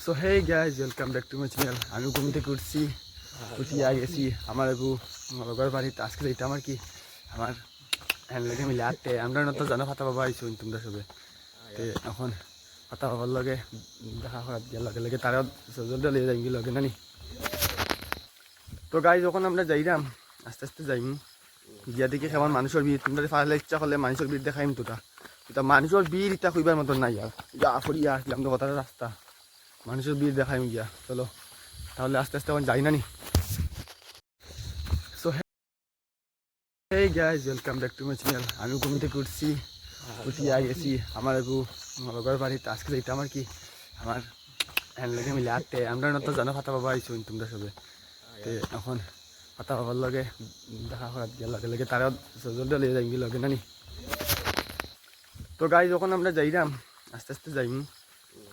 So hey guys welcome back to my channel. আমি ঘুম থেকে উঠছি, উঠিয়া গেছি আমার একটু লগর বাড়িতে। আজকে এটা আমার কি আমার হ্যান্ডলেগে মিলে আটতে আমরা তো জানো ফাতা বাবা আইসুন তোমরা সবে। তো এখন ফাতা বাবার লগে দেখা করার গিয়ে লগে লগে তারা জলদি লিয়ে যাই লগে নানি। তো গাইজ যখন আমরা যাইলাম আস্তে আস্তে যাইম গিয়া দেখি কেমন মানুষের ভিড়। তোমরা ফাইলে ইচ্ছা করলে মানুষের ভিড় দেখাইম তোটা এটা মানুষের ভিড় ইটা কইবার মতন নাই আর যা ফরিয়া আসলাম তো কথাটা রাস্তা মানুষের ভিড় দেখাইম গিয়া। চলো তাহলে আস্তে আস্তে এখন যাই নানি। So hey guys welcome back to my channel. আমি ঘুম থেকে উঠছি, উঠিয়া গেছি আমার একটু লগর বাড়িতে। আজকে এটা আমার কি আমার হ্যান্ডলেগে মিলে আটতে আমরা তো জানো ফাতা বাবা আইসুন তোমরা সবে। তো এখন ফাতা বাবার লগে দেখা করার গিয়ে লগে লগে তারা জলদি লিয়ে যাই লগে নানি। তো গাইজ যখন আমরা যাইলাম আস্তে আস্তে যাইম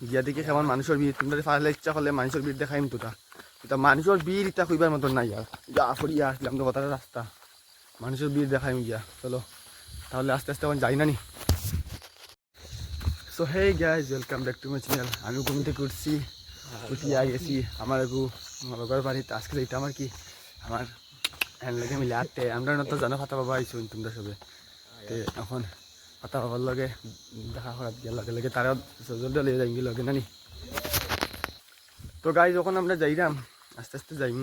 গিয়া দেখি কেমন মানুষের ভিড়। তোমরা ফাইলে ইচ্ছা করলে মানুষের ভিড় দেখাইম তোটা এটা মানুষের ভিড় ইটা কইবার মতন নাই আর যা ফরিয়া আসলাম তো কথাটা রাস্তা মানুষের ভিড় দেখাইম গিয়া। চলো তাহলে আস্তে আস্তে এখন যাই নানি। So hey guys welcome back to my channel. আমি ঘুম থেকে উঠছি, উঠিয়া গেছি আমার একটু লগর বাড়িতে। আজকে এটা আমার কি আমার হ্যান্ডলেগে মিলে আটতে আমরা তো জানো ফাতা বাবা আইসুন তোমরা সবে। তো এখন ফাতা বাবার লগে দেখা করার গিয়ে লগে লগে তারা জলদি লিয়ে যাই লগে নানি। তো গাইজ যখন আমরা যাইলাম আস্তে আস্তে যাইম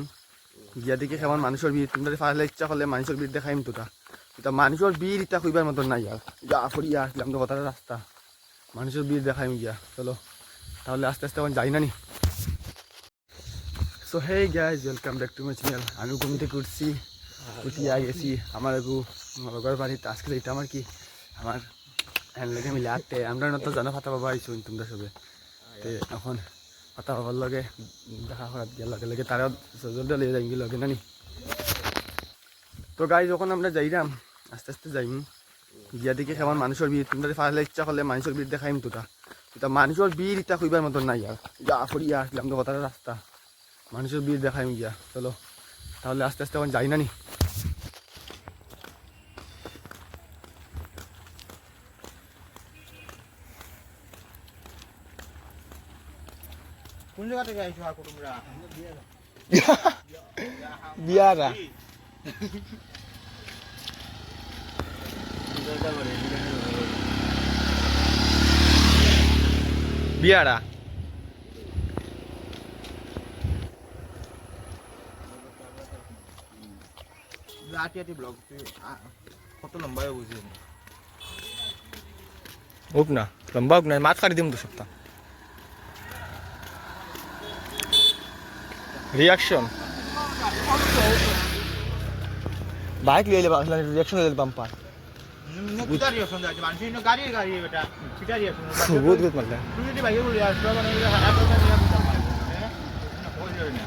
গিয়া দেখি কেমন মানুষের ভিড়। তোমরা ফাইলে ইচ্ছা করলে মানুষের ভিড় দেখাইম তোটা এটা মানুষের ভিড় ইটা কইবার মতন নাই আর যা ফরিয়া আসলাম তো কথাটা রাস্তা মানুষের ভিড় দেখাইম গিয়া। চলো তাহলে আস্তে আস্তে এখন যাই নানি। So hey guys welcome back to my channel. আমি ঘুম থেকে উঠছি, উঠিয়া গেছি আমার একটু লগর বাড়িতে। আজকে এটা আমার কি আমার হ্যান্ডলেগে মিলে আটতে আমরা তো জানো ফাতা বাবা আইসুন তোমরা সবে। তো এখন ফাতা বাবার লগে দেখা করার গিয়ে লগে লগে তারা জলদি লিয়ে যাই লগে নানি। তো গাইজ যখন আমরা যাইলাম আস্তে আস্তে যাইম গিয়া দেখি কেমন মানুষের ভিড়। তোমরা ফাইলে ইচ্ছা করলে মানুষের ভিড় দেখাইম তোটা এটা মানুষের ভিড় ইটা কইবার মতন নাই আর যা ফরিয়া আসলাম তো কথাটা রাস্তা মানুষের ভিড় দেখাইম গিয়া। চলো তাহলে আস্তে আস্তে এখন যাই নানি। কোন জায়গা থেকে আইছো আর তোমরা? বিয়ারা বিয়ারা আটি ব্লগ কত লম্বা হয়ে বুঝি হোক না লম্বা হোক না মাছ কাটি দিম তো সপ্তাহ রিয়াকশন বাইক লিয়ে এলে রিয়াকশন দিলে বাম্পার কিটা রিয়াকশন যাচ্ছে মানুষ গাড়ি গাড়ি বেটা কিটা রিয়াকশন বহুত বহুত মারলে তুই যদি বাইরে বলি আসবে মানে হারা কথা নিয়ে বুঝতে পারবি হ্যাঁ না কই যাবে না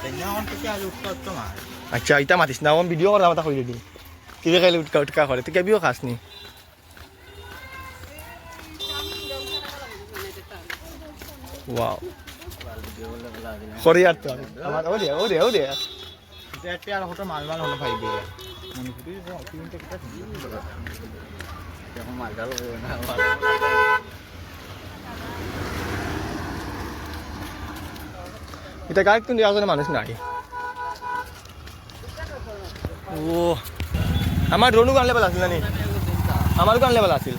তেনা অন থেকে আজ উঠতো মা আচ্ছা ইটা মাতিস না আমি ভিডিও করা মাথা কই দিই কি খাইলে উটকা উটকা করে তুই কেবিও খাসনি ওয়াও করি আর তো আমার ওরে ওরে ওরে এটা আর হতো মাল মাল হলো ভাইবে মনে করি কিনতে কিটা এখন মাল ডাল না এটা গাড়ি কিন্তু আসলে মানুষ নাই। ও আমার রনু গান লেভেল আছিল নানি আমার গান লেভেল আছিল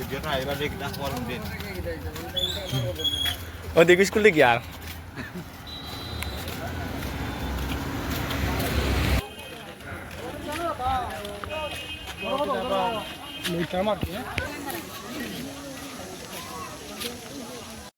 যেটা এবার দেখ না ফর্ম দেন ও দেখি স্কুল থেকে আর আমার